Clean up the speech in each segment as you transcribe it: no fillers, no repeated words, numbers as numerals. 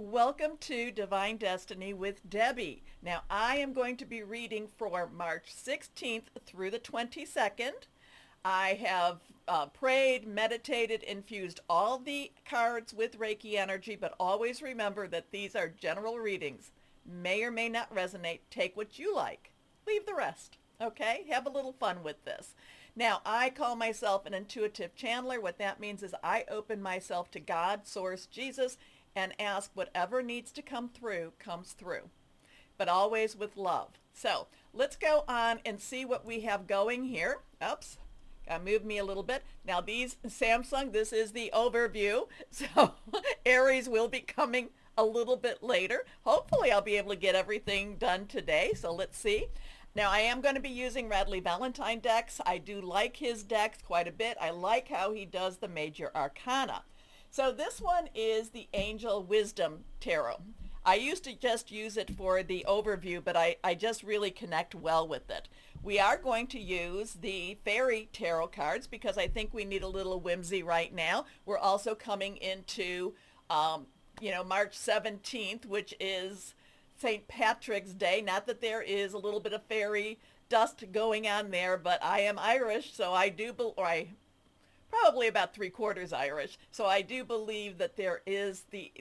Welcome to Divine Destiny with Debbie. Now, I am going to be reading for March 16th through the 22nd. I have prayed, meditated, infused all the cards with Reiki energy, but always remember that these are general readings. May or may not resonate. Take what you like. Leave the rest. Okay? Have a little fun with this. Now, I call myself an intuitive channeler. What that means is I open myself to God, Source, Jesus, and ask whatever needs to come through comes through, but always with love. So let's go on and see what we have going here. Oops, gotta move me a little bit. Now these Samsung, this is the overview. So Aries will be coming a little bit later. Hopefully I'll be able to get everything done today. So let's see. Now I am going to be using Radley Valentine decks. I do like his decks quite a bit. I like how he does the major arcana. So this one is the Angel Wisdom Tarot. I used to just use it for the overview, but I just really connect well with it. We are going to use the Fairy Tarot cards because I think we need a little whimsy right now. We're also coming into, March 17th, which is St. Patrick's Day. Not that there is a little bit of fairy dust going on there, but I am Irish, so I do, probably about 3/4 Irish. So I do believe that there is the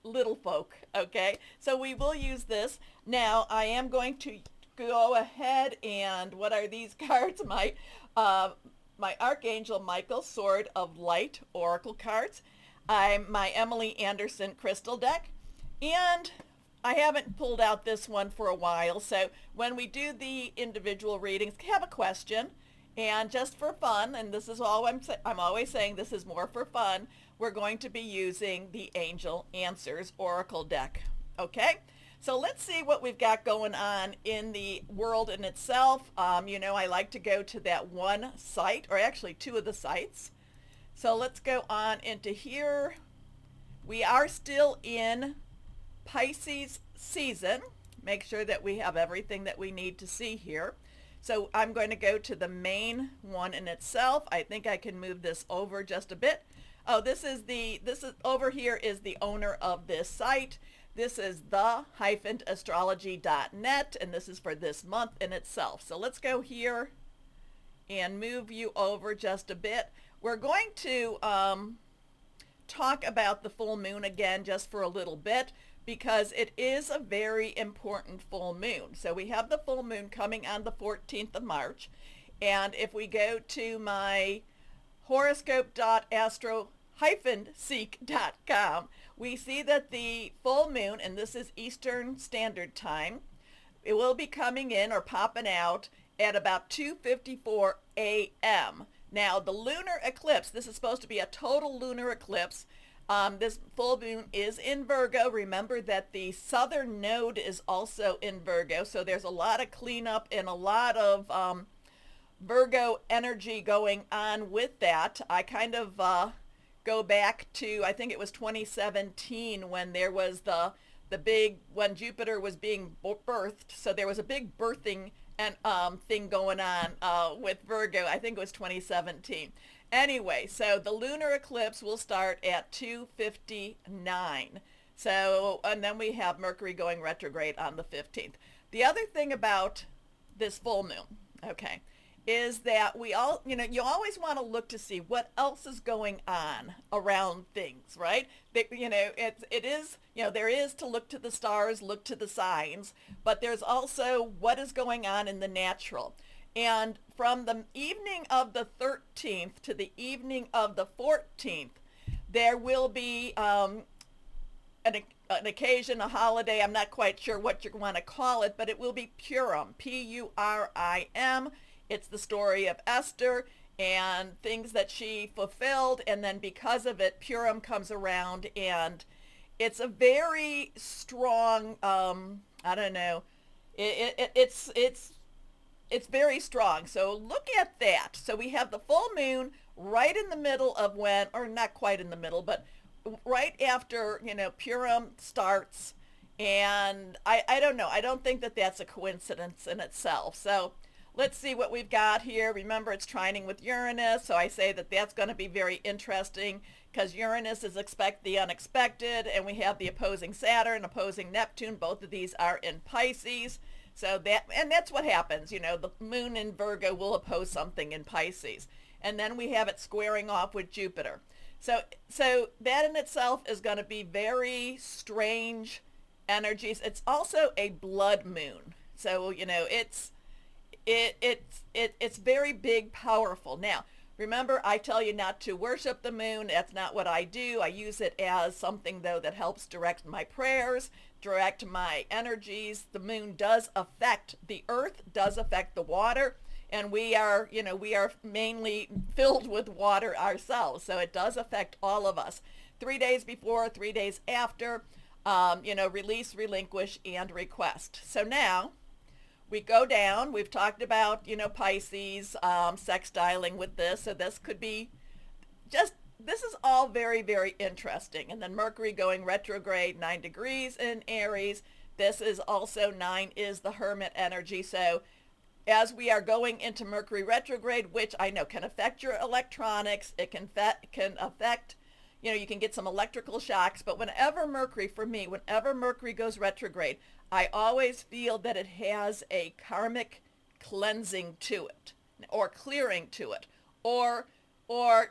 little folk, okay? So we will use this. Now I am going to go ahead and, what are these cards? My Archangel Michael Sword of Light Oracle cards. My Emily Anderson Crystal deck. And I haven't pulled out this one for a while. So when we do the individual readings, have a question. And just for fun, and this is all I'm always saying, this is more for fun, we're going to be using the Angel Answers Oracle deck. Okay? So let's see what we've got going on in the world in itself. I like to go to that one site, or actually two of the sites. So let's go on into here. We are still in Pisces season. Make sure that we have everything that we need to see here. So I'm going to go to the main one in itself. I think I can move this over just a bit. Oh, this is over here is the owner of this site. This is the-astrology.net, and this is for this month in itself. So let's go here and move you over just a bit. We're going to talk about the full moon again just for a little bit, because it is a very important full moon. So we have the full moon coming on the 14th of March. And if we go to my horoscope.astro-seek.com, we see that the full moon, and this is Eastern Standard Time, it will be coming in or popping out at about 2:54 a.m. Now the lunar eclipse, this is supposed to be a total lunar eclipse. This full moon is in Virgo. Remember that the southern node is also in Virgo, so there's a lot of cleanup and a lot of Virgo energy going on with that. I kind of go back to, I think it was 2017 when there was the when Jupiter was being birthed. So there was a big birthing and thing going on with Virgo. I think it was 2017. Anyway, so the lunar eclipse will start at 2:59. So, and then we have Mercury going retrograde on the 15th. The other thing about this full moon, okay, is that we all, you always want to look to see what else is going on around things, right? It is, there is to look to the stars, look to the signs, but there's also what is going on in the natural. And from the evening of the 13th to the evening of the 14th, there will be an occasion, a holiday. I'm not quite sure what you want to call it, but it will be Purim, Purim. It's the story of Esther and things that she fulfilled. And then because of it, Purim comes around, and it's a very strong, I don't know, it's very strong. So look at that. So we have the full moon right in the middle of when, or not quite in the middle, but right after, Purim starts. And I don't know. I don't think that that's a coincidence in itself. So let's see what we've got here. Remember, it's trining with Uranus, so I say that that's going to be very interesting because Uranus is expect the unexpected, and we have the opposing Saturn, opposing Neptune. Both of these are in Pisces. So that's what happens. The moon in Virgo will oppose something in Pisces. And then we have it squaring off with Jupiter. So that in itself is going to be very strange energies. It's also a blood moon. So, it's very big, powerful. Now, remember, I tell you not to worship the moon. That's not what I do. I use it as something, though, that helps direct my prayers, direct my energies. The moon does affect the earth, does affect the water, and we are mainly filled with water ourselves. So it does affect all of us. 3 days before, 3 days after, release, relinquish, and request. So now we go down. We've talked about, Pisces, sextiling with this. So this could be this is all very, very interesting. And then Mercury going retrograde 9 degrees in Aries. This is also 9 is the Hermit energy. So as we are going into Mercury retrograde, which I know can affect your electronics, it can affect, you can get some electrical shocks. But whenever Mercury goes retrograde, I always feel that it has a karmic cleansing to it, or clearing to it, or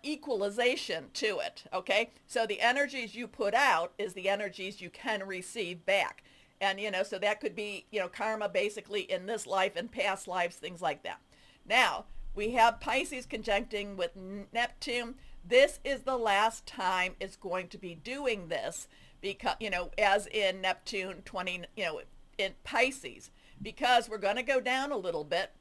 equalization to it, okay? So the energies you put out is the energies you can receive back. And, so that could be, karma basically in this life and past lives, things like that. Now, we have Pisces conjuncting with Neptune. This is the last time it's going to be doing this because, as in Neptune 20, in Pisces, because we're going to go down a little bit.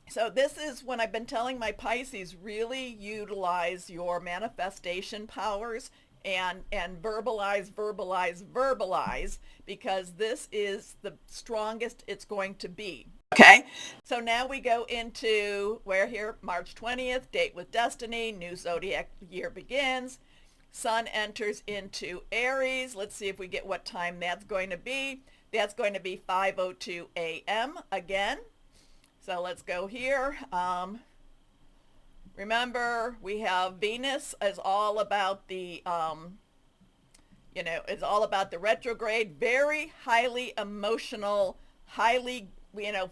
So this is when I've been telling my Pisces, really utilize your manifestation powers and verbalize, because this is the strongest it's going to be. Okay, so now we go into, we're here, March 20th, date with destiny, new zodiac year begins. Sun enters into Aries. Let's see if we get what time that's going to be. That's going to be 5:02 a.m. again. So let's go here. Remember, we have Venus is all about the, is all about the retrograde, very highly emotional, highly, I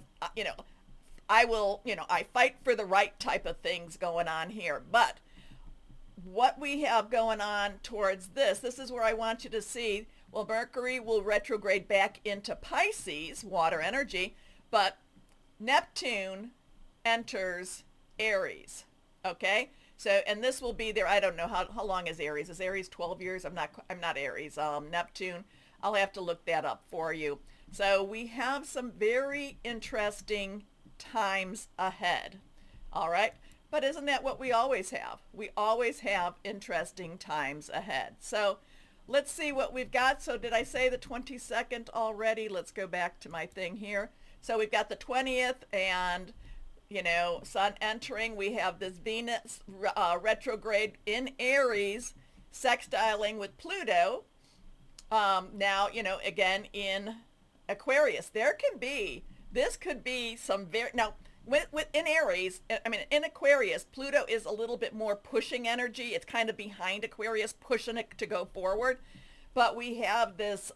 fight for the right type of things going on here. But what we have going on towards this is where I want you to see, well, Mercury will retrograde back into Pisces, water energy, but Neptune enters Aries. Okay, so, and this will be there. I don't know how long is Aries. Is Aries 12 years? I'm not Aries. Neptune. I'll have to look that up for you. So we have some very interesting times ahead. All right, but isn't that what we always have? We always have interesting times ahead. So let's see what we've got. So did I say the 22nd already? Let's go back to my thing here. So we've got the 20th and Sun entering. We have this Venus retrograde in Aries, sextiling with Pluto. Now, again, in Aquarius. This could be some very, now, in Aries, in Aquarius, Pluto is a little bit more pushing energy. It's kind of behind Aquarius, pushing it to go forward. But we have this,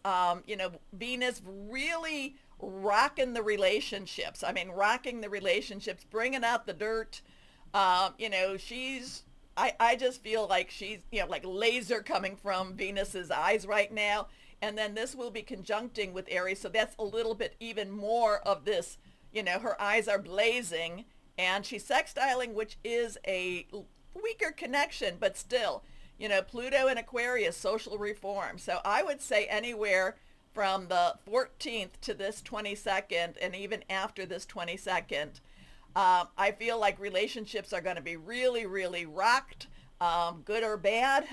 Venus really rocking the relationships. Bringing out the dirt. I just feel like she's, like laser coming from Venus's eyes right now. And then this will be conjuncting with Aries. So that's a little bit even more of this, her eyes are blazing and she's sextiling, which is a weaker connection, but still, Pluto and Aquarius, social reform. So I would say anywhere from the 14th to this 22nd, and even after this 22nd, I feel like relationships are going to be really, really rocked, good or bad.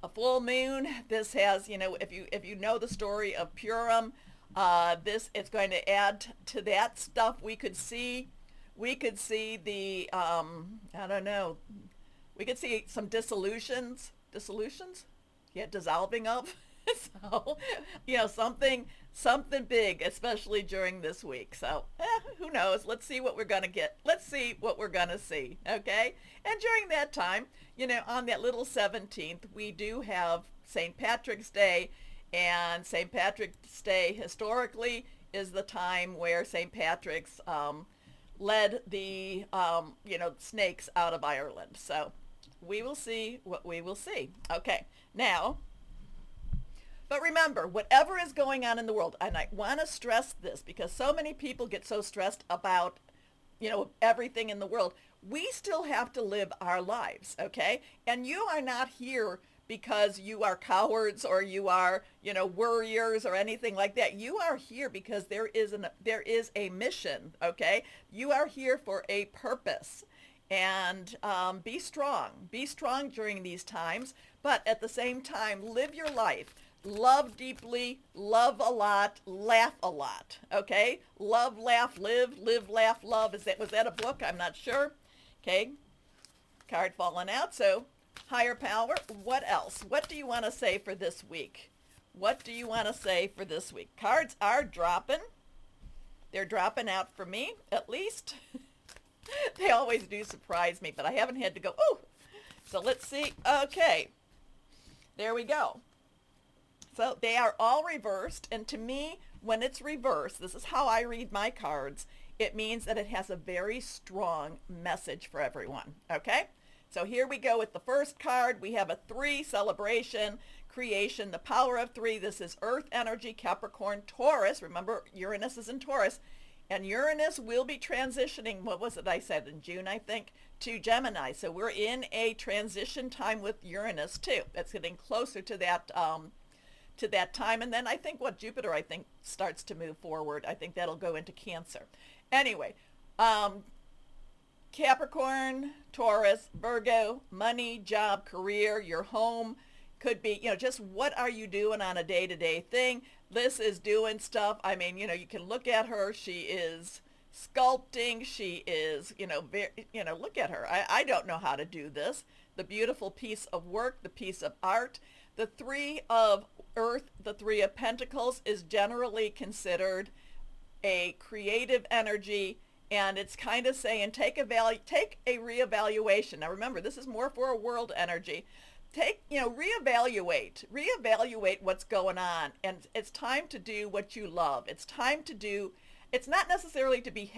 A full moon. This has, if you know the story of Purim, it's going to add to that stuff. We could see the, I don't know. We could see some dissolutions. Yeah, dissolving of. So, something big, especially during this week. So, who knows? Let's see what we're going to get. Let's see what we're going to see, okay? And during that time, on that little 17th, we do have St. Patrick's Day, and St. Patrick's Day historically is the time where St. Patrick's led the, snakes out of Ireland. So we will see what we will see. Okay, now, but remember, whatever is going on in the world, and I want to stress this because so many people get so stressed about, everything in the world. We still have to live our lives, okay? And you are not here because you are cowards or you are, worriers or anything like that. You are here because there is a mission, okay? You are here for a purpose. And be strong. Be strong during these times, but at the same time, live your life. Love deeply, love a lot, laugh a lot, okay? Love, laugh, live, laugh, love. Was that a book? I'm not sure. Okay, card falling out. So, higher power, what else? What do you want to say for this week? What do you want to say for this week? Cards are dropping. They're dropping out for me, at least. They always do surprise me, but I haven't had to go, oh. So let's see. Okay, there we go. So they are all reversed, and to me, when it's reversed, this is how I read my cards, it means that it has a very strong message for everyone, okay? So here we go with the first card. We have a 3 celebration, creation, the power of 3. This is Earth energy, Capricorn, Taurus. Remember, Uranus is in Taurus. And Uranus will be transitioning, what was it I said, in June, I think, to Gemini. So we're in a transition time with Uranus, too. That's getting closer to that time. And then I think Jupiter, I think, starts to move forward. I think that'll go into Cancer. Anyway, Capricorn, Taurus, Virgo, money, job, career, your home. Could be, just what are you doing on a day-to-day thing? This is doing stuff. I mean, you can look at her. She is sculpting. She is, look at her. I don't know how to do this. The beautiful piece of work, the piece of art. The 3 of Earth, the 3 of Pentacles is generally considered a creative energy, and it's kind of saying take a reevaluation. Now remember, this is more for a world energy. Reevaluate what's going on, and it's time to do what you love. It's time to do, it's not necessarily to be,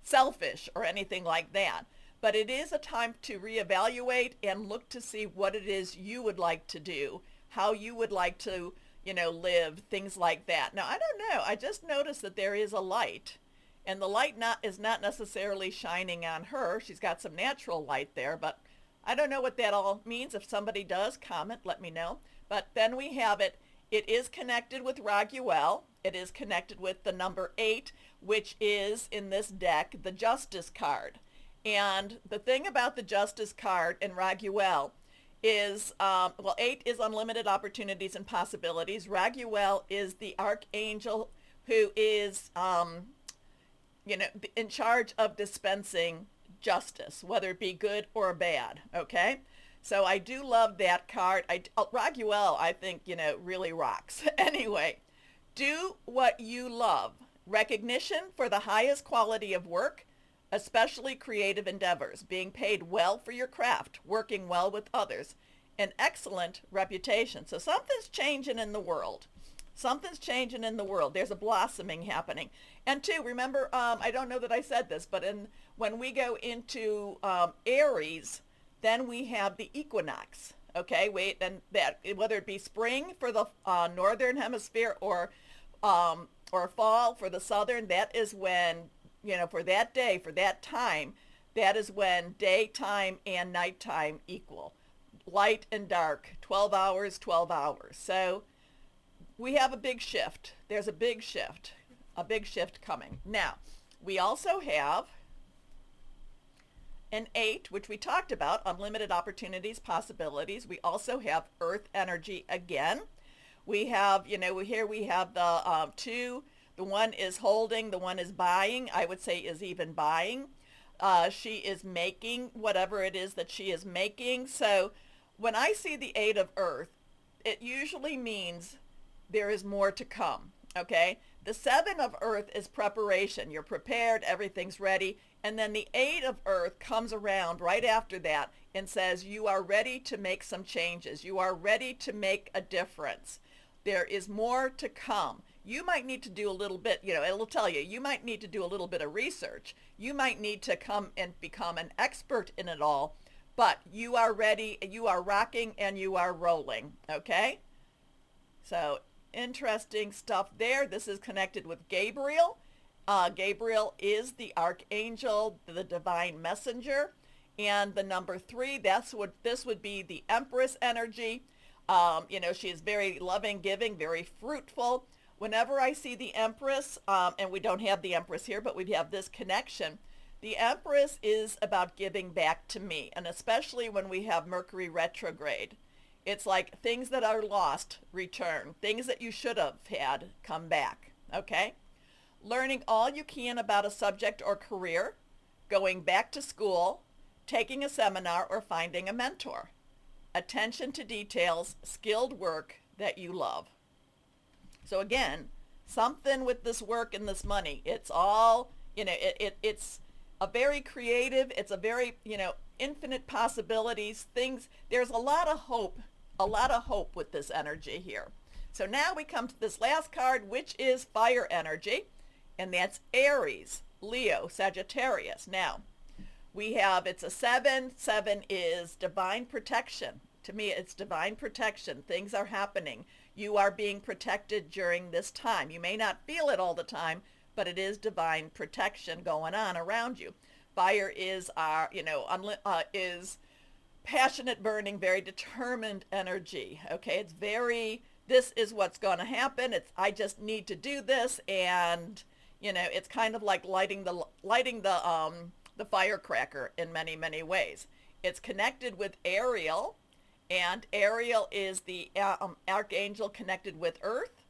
selfish or anything like that, but it is a time to reevaluate and look to see what it is you would like to do, how you would like to, live, things like that. Now, I don't know. I just noticed that there is a light, and the light is not necessarily shining on her. She's got some natural light there, but I don't know what that all means. If somebody does comment, let me know. But then we have it. It is connected with Raguel. It is connected with the number 8, which is in this deck, the Justice card. And the thing about the Justice card in Raguel is, 8 is unlimited opportunities and possibilities. Raguel is the archangel who is, in charge of dispensing justice, whether it be good or bad, okay? So I do love that card. Raguel, I think, really rocks. Anyway, do what you love. Recognition for the highest quality of work, especially creative endeavors, being paid well for your craft, working well with others, an excellent reputation. So something's changing in the world. Something's changing in the world. There's a blossoming happening. And 2, remember, I don't know that I said this, but when we go into Aries, then we have the equinox. Okay, and that, whether it be spring for the northern hemisphere or fall for the southern, that is when, for that day, for that time, that is when daytime and nighttime equal. Light and dark, 12 hours, 12 hours. So we have a big shift. There's a big shift coming. Now, we also have an 8, which we talked about, unlimited opportunities, possibilities. We also have Earth energy again. We have, here we have the 2. The one is holding, the one is buying. I would say is even buying. She is making whatever it is that she is making. So when I see the 8 of Earth, it usually means there is more to come, okay? The 7 of earth is preparation. You're prepared, everything's ready. And then the 8 of earth comes around right after that and says you are ready to make some changes. You are ready to make a difference. There is more to come. You might need to do a little bit, it'll tell you, you might need to do a little bit of research. You might need to come and become an expert in it all, but you are ready, you are rocking, and you are rolling, okay? So interesting stuff there. This is connected with Gabriel. Gabriel is the archangel, the divine messenger. And the number 3, this would be the Empress energy. She is very loving, giving, very fruitful. Whenever I see the Empress, and we don't have the Empress here, but we have this connection, the Empress is about giving back to me, and especially when we have Mercury retrograde. It's like things that are lost return. Things that you should have had come back, okay? Learning all you can about a subject or career, going back to school, taking a seminar, or finding a mentor. Attention to details, skilled work that you love. So again, something with this work and this money. It's all, it's a very creative, it's a very, infinite possibilities, things. There's a lot of hope with this energy here. So now we come to this last card, which is fire energy, and that's Aries, Leo, Sagittarius. Now, it's a 7. 7 is divine protection. To me, it's divine protection. Things are happening. You are being protected during this time. You may not feel it all the time, but it is divine protection going on around you. Fire is is passionate, burning, very determined energy. Okay, this is what's going to happen. I just need to do this, and it's kind of like lighting the firecracker in many, many ways. It's connected with Ariel, and Ariel is the archangel connected with Earth.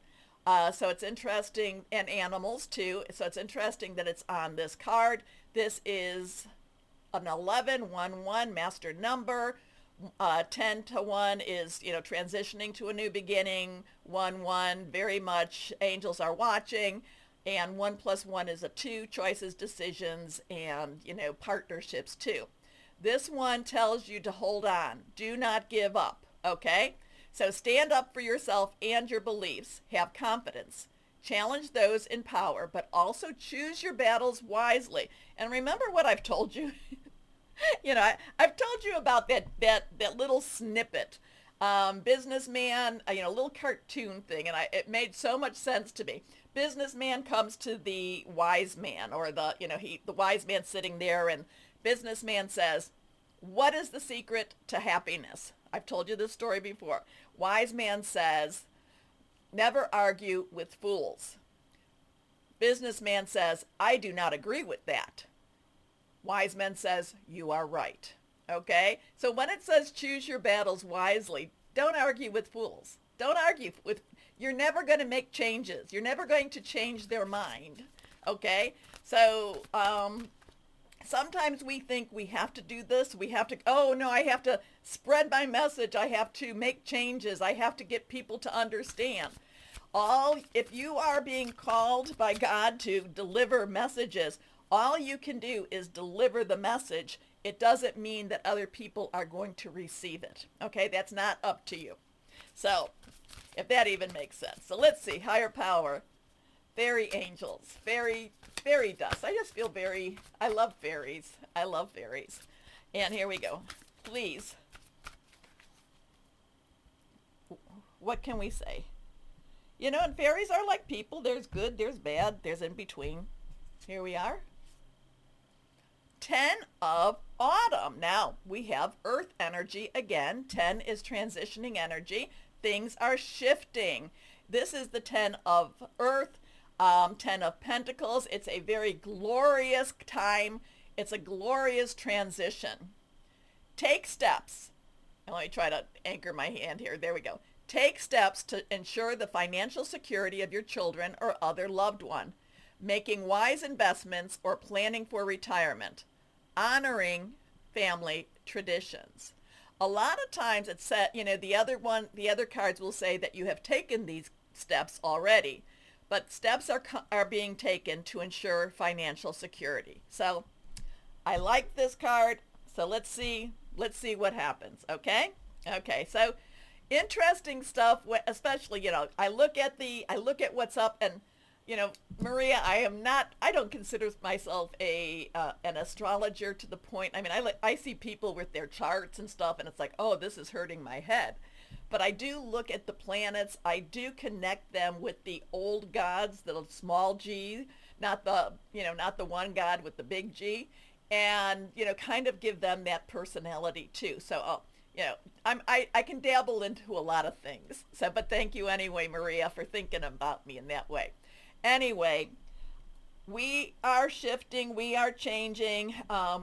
So it's interesting, and animals too. So it's interesting that it's on this card. This is an 11, 1, 1 master number. 10 to 1 is, transitioning to a new beginning. 1, 1, very much angels are watching. And 1 + 1 is a 2, choices, decisions, and, partnerships too. This one tells you to hold on. Do not give up, okay? So stand up for yourself and your beliefs. Have confidence. Challenge those in power, but also choose your battles wisely. And remember what I've told you. I've told you about that little snippet. Businessman, a little cartoon thing, and it made so much sense to me. Businessman comes to the wise man, or the wise man sitting there, and businessman says, "What is the secret to happiness?" I've told you this story before. Wise man says, "Never argue with fools." Businessman says, "I do not agree with that." Wise man says, "You are right." Okay? So when it says choose your battles wisely, don't argue with fools. Don't argue with, you're never going to make changes. You're never going to change their mind. Okay? So, sometimes we think we have to do this. We have to, oh no, I have to spread my message. I have to make changes. I have to get people to understand. If you are being called by God to deliver messages, all you can do is deliver the message. It doesn't mean that other people are going to receive it. Okay, that's not up to you. So, if that even makes sense. So let's see, higher power, fairy angels, fairy dust. I just feel I love fairies. I love fairies. And here we go. Please. What can we say? And fairies are like people. There's good, there's bad, there's in between. Here we are. 10 of autumn. Now, we have earth energy again. 10 is transitioning energy. Things are shifting. This is the 10 of earth, 10 of pentacles. It's a very glorious time. It's a glorious transition. Take steps. And let me try to anchor my hand here. There we go. Take steps to ensure the financial security of your children or other loved one. Making wise investments or planning for retirement. Honoring family traditions. A lot of times it's set, the other cards will say that you have taken these steps already, but steps are being taken to ensure financial security. So I like this card. So let's see what happens. Okay. Okay. So interesting stuff. Especially, I look at what's up, and Maria, I don't consider myself an astrologer to the point. I mean, I see people with their charts and stuff, and it's like, oh, this is hurting my head. But I do look at the planets. I do connect them with the old gods, the small g, not the one god with the big G, and kind of give them that personality too. So, I can dabble into a lot of things. So, but thank you anyway, Maria, for thinking about me in that way. Anyway, we are shifting, we are changing.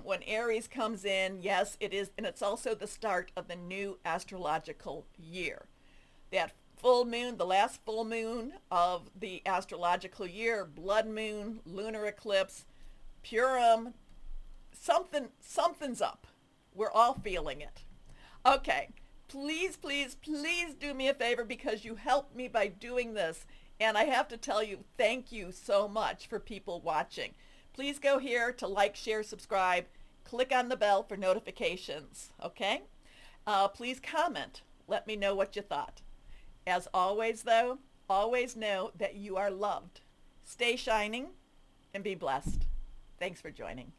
When Aries comes in, yes, it is, and it's also the start of the new astrological year. That full moon, the last full moon of the astrological year, blood moon, lunar eclipse, Purim, something's up. We're all feeling it. Okay, please, please, please do me a favor, because you helped me by doing this. And I have to tell you, thank you so much for people watching. Please go here to like, share, subscribe. Click on the bell for notifications, okay? Please comment. Let me know what you thought. As always, though, always know that you are loved. Stay shining and be blessed. Thanks for joining.